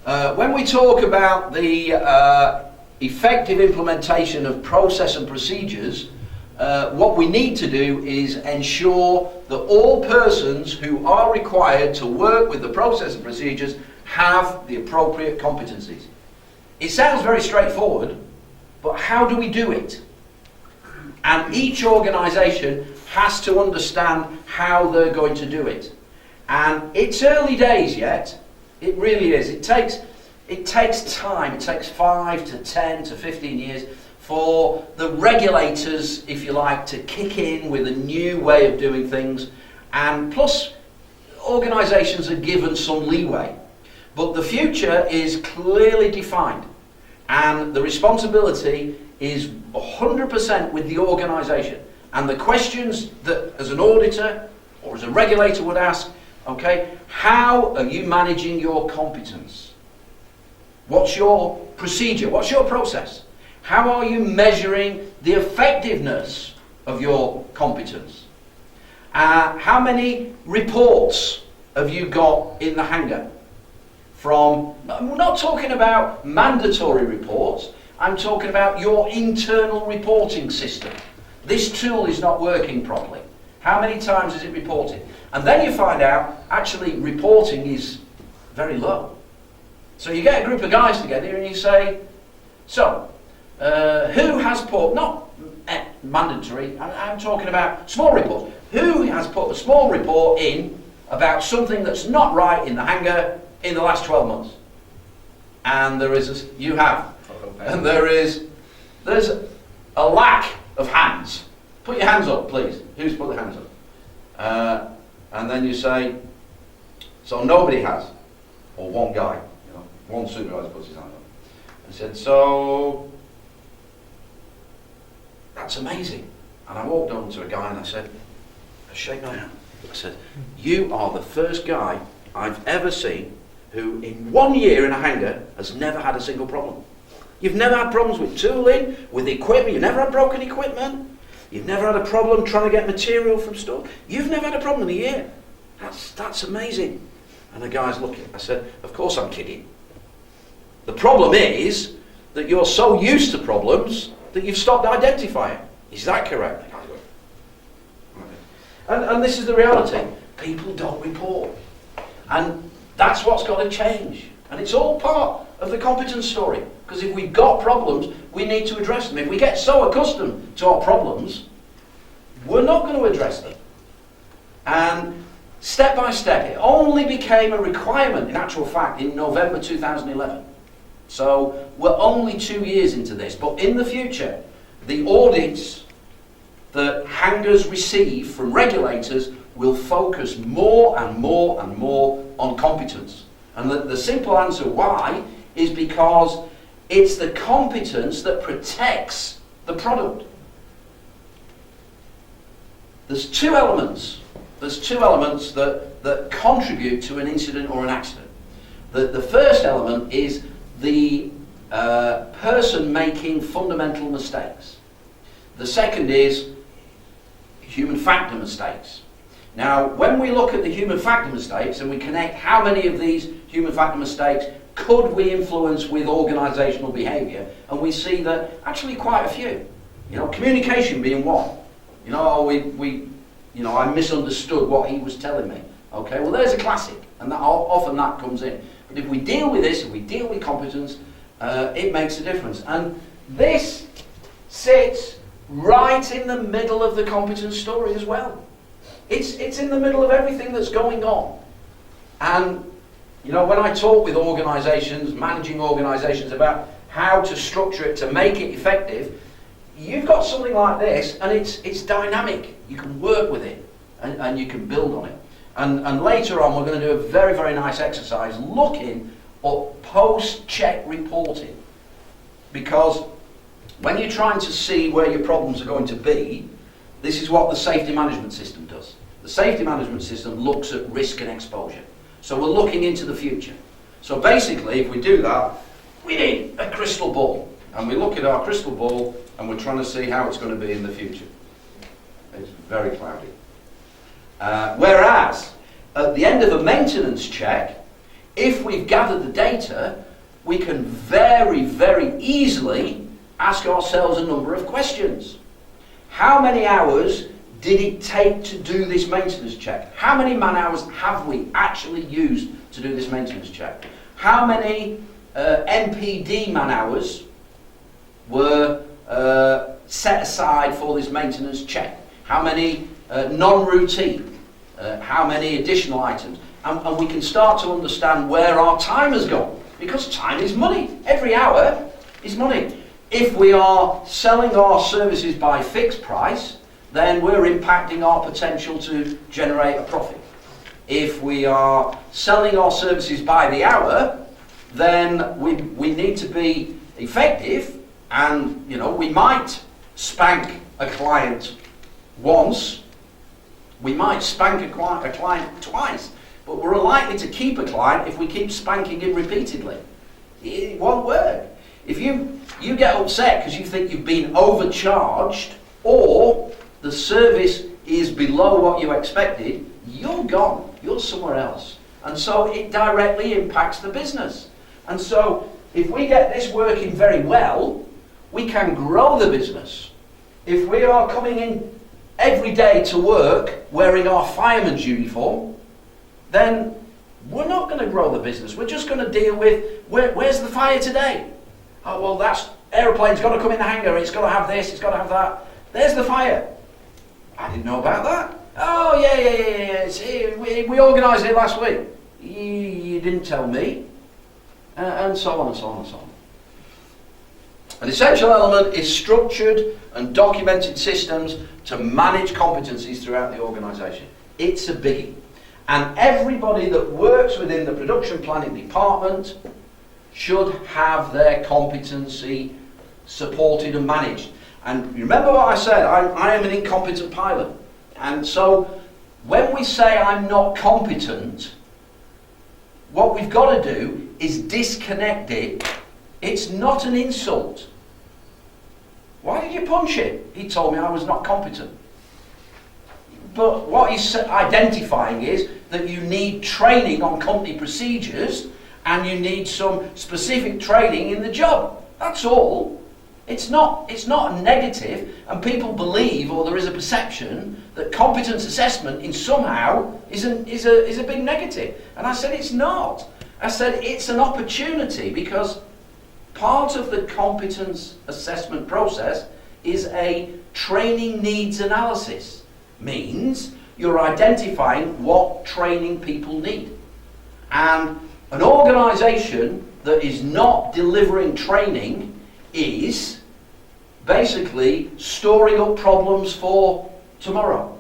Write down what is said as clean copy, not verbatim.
When we talk about the effective implementation of process and procedures, what we need to do is ensure that all persons who are required to work with the process and procedures have the appropriate competencies. It sounds very straightforward, but how do we do it? And each organisation has to understand how they're going to do it. And it's early days yet. It really is. It takes time. It takes 5 to 10 to 15 years for the regulators, if you like, to kick in with a new way of doing things. And plus, organisations are given some leeway. But the future is clearly defined. And the responsibility is 100% with the organisation. And the questions that, as an auditor or as a regulator would ask, okay, how are you managing your competence? What's your procedure? What's your process? How are you measuring the effectiveness of your competence? How many reports have you got in the hangar? We're not talking about mandatory reports, I'm talking about your internal reporting system. This tool is not working properly. How many times is it reported? And then you find out, actually, reporting is very low. So you get a group of guys together and you say, so, who has put, not mandatory, I'm talking about small reports. Who has put a small report in about something that's not right in the hangar in the last 12 months? And there is, you have. And there's a lack of hands. Put your hands up, please. Who's put their hands up? And then you say, so nobody has, or one guy, one supervisor puts his hand up. And said, so that's amazing. And I walked over to a guy and I said, shake my hand. I said, you are the first guy I've ever seen who in 1 year in a hangar has never had a single problem. You've never had problems with tooling, with equipment, you've never had broken equipment, you've never had a problem trying to get material from store. You've never had a problem in a year. That's amazing. And the guy's looking. I said, of course I'm kidding. The problem is that you're so used to problems that you've stopped identifying. Is that correct? The guy's going, and this is the reality. People don't report. And that's what's got to change. And it's all part of the competence story. Because if we've got problems, we need to address them. If we get so accustomed to our problems, we're not going to address them. And step by step, it only became a requirement, in actual fact, in November 2011. So we're only 2 years into this. But in the future, the audits that hangars receive from regulators will focus more and more and more on competence. And the simple answer why is because it's the competence that protects the product. There's two elements. There's two elements that contribute to an incident or an accident. The first element is the person making fundamental mistakes. The second is human factor mistakes. Now, when we look at the human factor mistakes and we connect how many of these human factor mistakes could we influence with organisational behaviour, and we see that actually quite a few. Communication being one. I misunderstood what he was telling me. Okay, well there's a classic, and often that comes in. But if we deal with this, if we deal with competence, it makes a difference. And this sits right in the middle of the competence story as well. It's in the middle of everything that's going on. And when I talk with organisations, managing organisations about how to structure it to make it effective, you've got something like this, and it's dynamic. You can work with it, and you can build on it. And later on, we're going to do a very, very nice exercise looking at post-check reporting. Because when you're trying to see where your problems are going to be, this is what the safety management system does. The safety management system looks at risk and exposure. So we're looking into the future. So basically, if we do that, we need a crystal ball. And we look at our crystal ball and we're trying to see how it's going to be in the future. It's very cloudy. Whereas, at the end of a maintenance check, if we've gathered the data, we can very, very easily ask ourselves a number of questions. How many hours did it take to do this maintenance check? How many man hours have we actually used to do this maintenance check? How many MPD man hours were set aside for this maintenance check? How many non-routine? How many additional items? And we can start to understand where our time has gone, because time is money. Every hour is money. If we are selling our services by fixed price, then we're impacting our potential to generate a profit. If we are selling our services by the hour, then we need to be effective, and we might spank a client once, we might spank a client twice, but we're likely to keep a client if we keep spanking him repeatedly. It won't work. If you get upset because you think you've been overcharged or the service is below what you expected, you're gone. You're somewhere else. And so it directly impacts the business. And so if we get this working very well, we can grow the business. If we are coming in every day to work wearing our fireman's uniform, then we're not going to grow the business. We're just going to deal with, where's the fire today? Oh, well, that's aeroplane's got to come in the hangar, it's got to have this, it's got to have that. There's the fire. I didn't know about that. Oh, yeah. It's here. We organised it last week. You didn't tell me. And so on and so on and so on. An essential element is structured and documented systems to manage competencies throughout the organisation. It's a biggie. And everybody that works within the production planning department should have their competency supported and managed. And remember what I said, I am an incompetent pilot. And so when we say I'm not competent, what we've got to do is disconnect it. It's not an insult. Why did you punch him? He told me I was not competent. But what he's identifying is that you need training on company procedures and you need some specific training in the job. That's all. It's not a negative, and people believe, or there is a perception, that competence assessment in somehow is a big negative. And I said it's not. I said it's an opportunity, because part of the competence assessment process is a training needs analysis. Means you're identifying what training people need. And an organisation that is not delivering training is basically storing up problems for tomorrow.